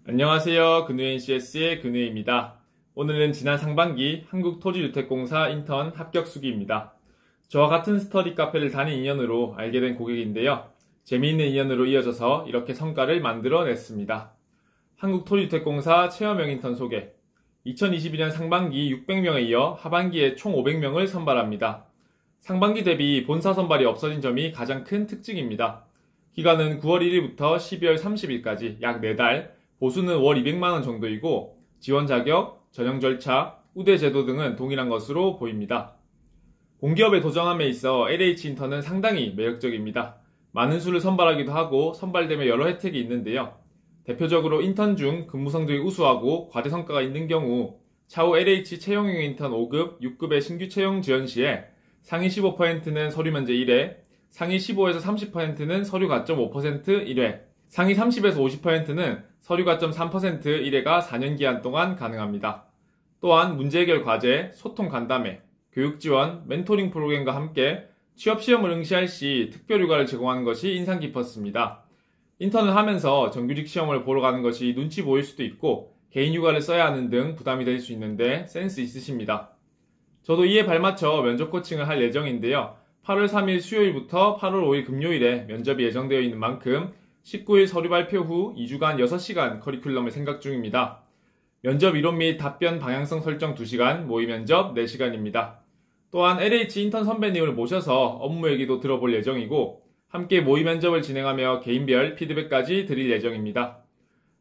안녕하세요. 근우의 CS의 근우입니다. 오늘은 지난 상반기 한국토지주택공사 인턴 합격수기입니다. 저와 같은 스터디 카페를 다닌 인연으로 알게 된 고객인데요. 재미있는 인연으로 이어져서 이렇게 성과를 만들어냈습니다. 한국토지주택공사 체험형 인턴 소개. 2022년 상반기 600명에 이어 하반기에 총 500명을 선발합니다. 상반기 대비 본사 선발이 없어진 점이 가장 큰 특징입니다. 기간은 9월 1일부터 12월 30일까지 약 4달, 보수는 월 200만원 정도이고 지원 자격, 전형 절차, 우대 제도 등은 동일한 것으로 보입니다. 공기업에 도전함에 있어 LH 인턴은 상당히 매력적입니다. 많은 수를 선발하기도 하고 선발되면 여러 혜택이 있는데요. 대표적으로 인턴 중 근무 성적이 우수하고 과제 성과가 있는 경우 차후 LH 채용형 인턴 5급, 6급의 신규 채용 지원 시에 상위 15%는 서류 면제 1회, 상위 15에서 30%는 서류 가점 5% 1회, 상위 30에서 50%는 서류 가점 3% 1회가 4년 기한 동안 가능합니다. 또한 문제 해결 과제, 소통 간담회, 교육 지원, 멘토링 프로그램과 함께 취업 시험을 응시할 시 특별 휴가를 제공하는 것이 인상 깊었습니다. 인턴을 하면서 정규직 시험을 보러 가는 것이 눈치 보일 수도 있고 개인 휴가를 써야 하는 등 부담이 될 수 있는데 센스 있으십니다. 저도 이에 발맞춰 면접 코칭을 할 예정인데요. 8월 3일 수요일부터 8월 5일 금요일에 면접이 예정되어 있는 만큼 19일 서류 발표 후 2주간 6시간 커리큘럼을 생각 중입니다. 면접 이론 및 답변 방향성 설정 2시간, 모의 면접 4시간입니다. 또한 LH 인턴 선배님을 모셔서 업무 얘기도 들어볼 예정이고 함께 모의 면접을 진행하며 개인별 피드백까지 드릴 예정입니다.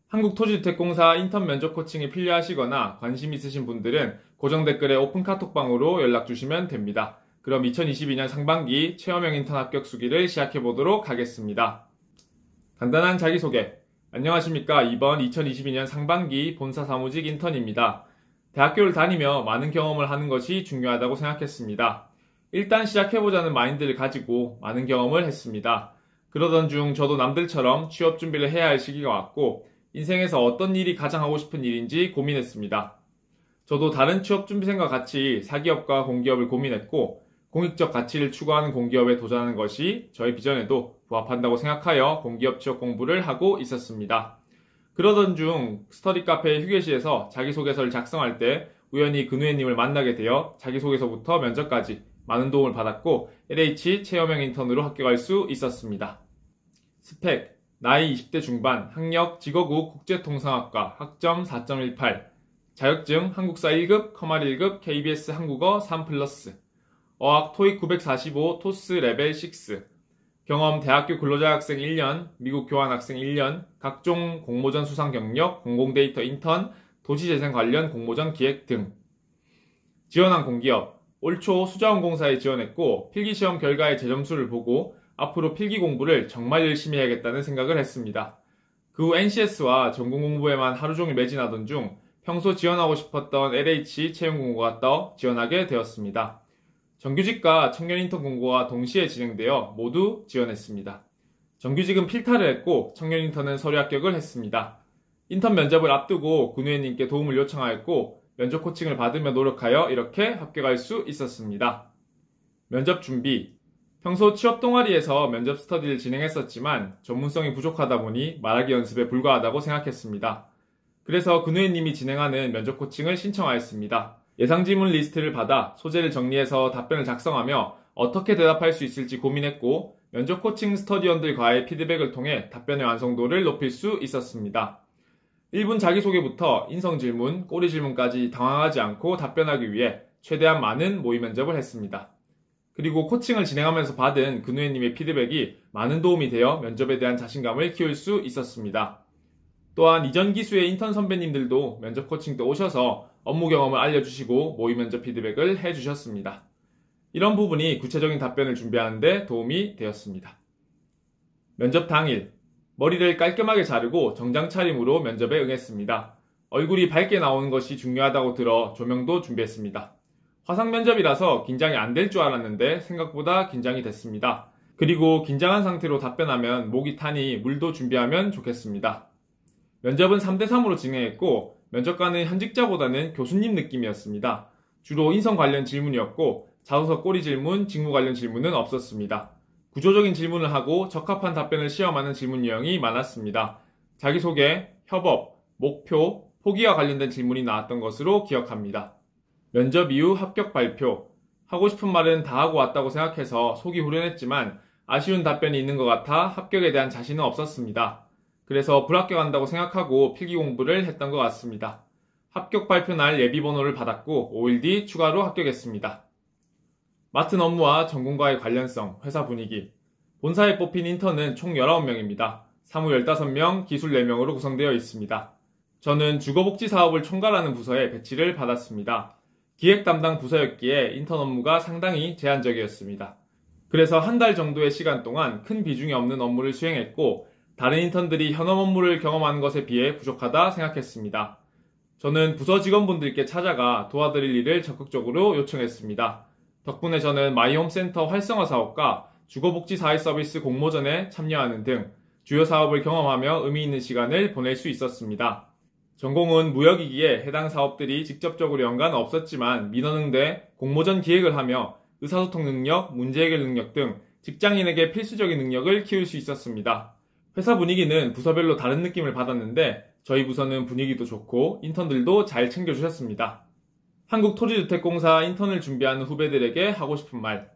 한국토지주택공사 인턴 면접 코칭이 필요하시거나 관심 있으신 분들은 고정 댓글에 오픈 카톡방으로 연락 주시면 됩니다. 그럼 2022년 상반기 체험형 인턴 합격 수기를 시작해 보도록 하겠습니다. 간단한 자기소개. 안녕하십니까. 이번 2022년 상반기 본사 사무직 인턴입니다. 대학교를 다니며 많은 경험을 하는 것이 중요하다고 생각했습니다. 일단 시작해보자는 마인드를 가지고 많은 경험을 했습니다. 그러던 중 저도 남들처럼 취업 준비를 해야 할 시기가 왔고 인생에서 어떤 일이 가장 하고 싶은 일인지 고민했습니다. 저도 다른 취업 준비생과 같이 사기업과 공기업을 고민했고 공익적 가치를 추구하는 공기업에 도전하는 것이 저의 비전에도 부합한다고 생각하여 공기업 취업 공부를 하고 있었습니다. 그러던 중 스터디 카페 휴게실에서 자기소개서를 작성할 때 우연히 근우혜님을 만나게 되어 자기소개서부터 면접까지 많은 도움을 받았고 LH 체험형 인턴으로 합격할 수 있었습니다. 스펙, 나이 20대 중반, 학력 직어국 국제통상학과, 학점 4.18, 자격증 한국사 1급, 커말 1급, KBS 한국어 3+, 어학 토익 945, 토스 레벨 6, 경험 대학교 근로자학생 1년, 미국 교환학생 1년, 각종 공모전 수상 경력, 공공데이터 인턴, 도시재생 관련 공모전 기획 등. 지원한 공기업, 올 초 수자원공사에 지원했고 필기시험 결과의 제 점수를 보고 앞으로 필기 공부를 정말 열심히 해야겠다는 생각을 했습니다. 그 후 NCS와 전공 공부에만 하루 종일 매진하던 중 평소 지원하고 싶었던 LH 채용 공고가 떠 지원하게 되었습니다. 정규직과 청년 인턴 공고가 동시에 진행되어 모두 지원했습니다. 정규직은 필타를 했고 청년 인턴은 서류 합격을 했습니다. 인턴 면접을 앞두고 근우혜님께 도움을 요청하였고 면접 코칭을 받으며 노력하여 이렇게 합격할 수 있었습니다. 면접 준비. 평소 취업 동아리에서 면접 스터디를 진행했었지만 전문성이 부족하다 보니 말하기 연습에 불과하다고 생각했습니다. 그래서 근우혜님이 진행하는 면접 코칭을 신청하였습니다. 예상 질문 리스트를 받아 소재를 정리해서 답변을 작성하며 어떻게 대답할 수 있을지 고민했고 면접 코칭 스터디원들과의 피드백을 통해 답변의 완성도를 높일 수 있었습니다. 1분 자기소개부터 인성 질문, 꼬리 질문까지 당황하지 않고 답변하기 위해 최대한 많은 모의 면접을 했습니다. 그리고 코칭을 진행하면서 받은 근우혜님의 피드백이 많은 도움이 되어 면접에 대한 자신감을 키울 수 있었습니다. 또한 이전 기수의 인턴 선배님들도 면접 코칭 때 오셔서 업무 경험을 알려주시고 모의 면접 피드백을 해주셨습니다. 이런 부분이 구체적인 답변을 준비하는 데 도움이 되었습니다. 면접 당일, 머리를 깔끔하게 자르고 정장 차림으로 면접에 응했습니다. 얼굴이 밝게 나오는 것이 중요하다고 들어 조명도 준비했습니다. 화상 면접이라서 긴장이 안 될 줄 알았는데 생각보다 긴장이 됐습니다. 그리고 긴장한 상태로 답변하면 목이 타니 물도 준비하면 좋겠습니다. 면접은 3대3으로 진행했고 면접관은 현직자보다는 교수님 느낌이었습니다. 주로 인성 관련 질문이었고 자소서 꼬리 질문, 직무 관련 질문은 없었습니다. 구조적인 질문을 하고 적합한 답변을 시험하는 질문 유형이 많았습니다. 자기소개, 협업, 목표, 포기와 관련된 질문이 나왔던 것으로 기억합니다. 면접 이후 합격 발표. 하고 싶은 말은 다 하고 왔다고 생각해서 속이 후련했지만 아쉬운 답변이 있는 것 같아 합격에 대한 자신은 없었습니다. 그래서 불합격한다고 생각하고 필기 공부를 했던 것 같습니다. 합격 발표 날 예비번호를 받았고 5일 뒤 추가로 합격했습니다. 맡은 업무와 전공과의 관련성, 회사 분위기. 본사에 뽑힌 인턴은 총 19명입니다. 사무 15명, 기술 4명으로 구성되어 있습니다. 저는 주거복지사업을 총괄하는 부서에 배치를 받았습니다. 기획 담당 부서였기에 인턴 업무가 상당히 제한적이었습니다. 그래서 한 달 정도의 시간 동안 큰 비중이 없는 업무를 수행했고 다른 인턴들이 현업 업무를 경험하는 것에 비해 부족하다 생각했습니다. 저는 부서 직원분들께 찾아가 도와드릴 일을 적극적으로 요청했습니다. 덕분에 저는 마이홈센터 활성화 사업과 주거복지사회 서비스 공모전에 참여하는 등 주요 사업을 경험하며 의미 있는 시간을 보낼 수 있었습니다. 전공은 무역이기에 해당 사업들이 직접적으로 연관은 없었지만 민원응대, 공모전 기획을 하며 의사소통 능력, 문제 해결 능력 등 직장인에게 필수적인 능력을 키울 수 있었습니다. 회사 분위기는 부서별로 다른 느낌을 받았는데 저희 부서는 분위기도 좋고 인턴들도 잘 챙겨주셨습니다. 한국토지주택공사 인턴을 준비하는 후배들에게 하고 싶은 말.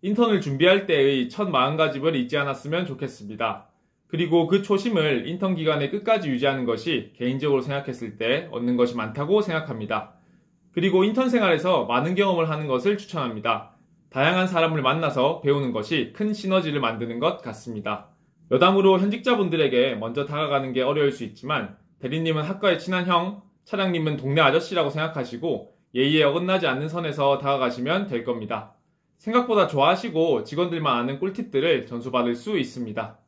인턴을 준비할 때의 첫 마음가짐을 잊지 않았으면 좋겠습니다. 그리고 그 초심을 인턴 기간의 끝까지 유지하는 것이 개인적으로 생각했을 때 얻는 것이 많다고 생각합니다. 그리고 인턴 생활에서 많은 경험을 하는 것을 추천합니다. 다양한 사람을 만나서 배우는 것이 큰 시너지를 만드는 것 같습니다. 여담으로 현직자분들에게 먼저 다가가는 게 어려울 수 있지만 대리님은 학과의 친한 형, 차장님은 동네 아저씨라고 생각하시고 예의에 어긋나지 않는 선에서 다가가시면 될 겁니다. 생각보다 좋아하시고 직원들만 아는 꿀팁들을 전수받을 수 있습니다.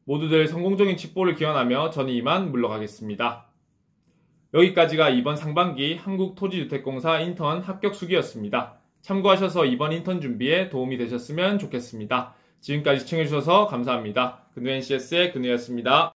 모두들 성공적인 칙보를 기원하며 저는 이만 물러가겠습니다. 여기까지가 이번 상반기 한국토지주택공사 인턴 합격 수기였습니다. 참고하셔서 이번 인턴 준비에 도움이 되셨으면 좋겠습니다. 지금까지 시청해주셔서 감사합니다. 근우NCS의 근우였습니다.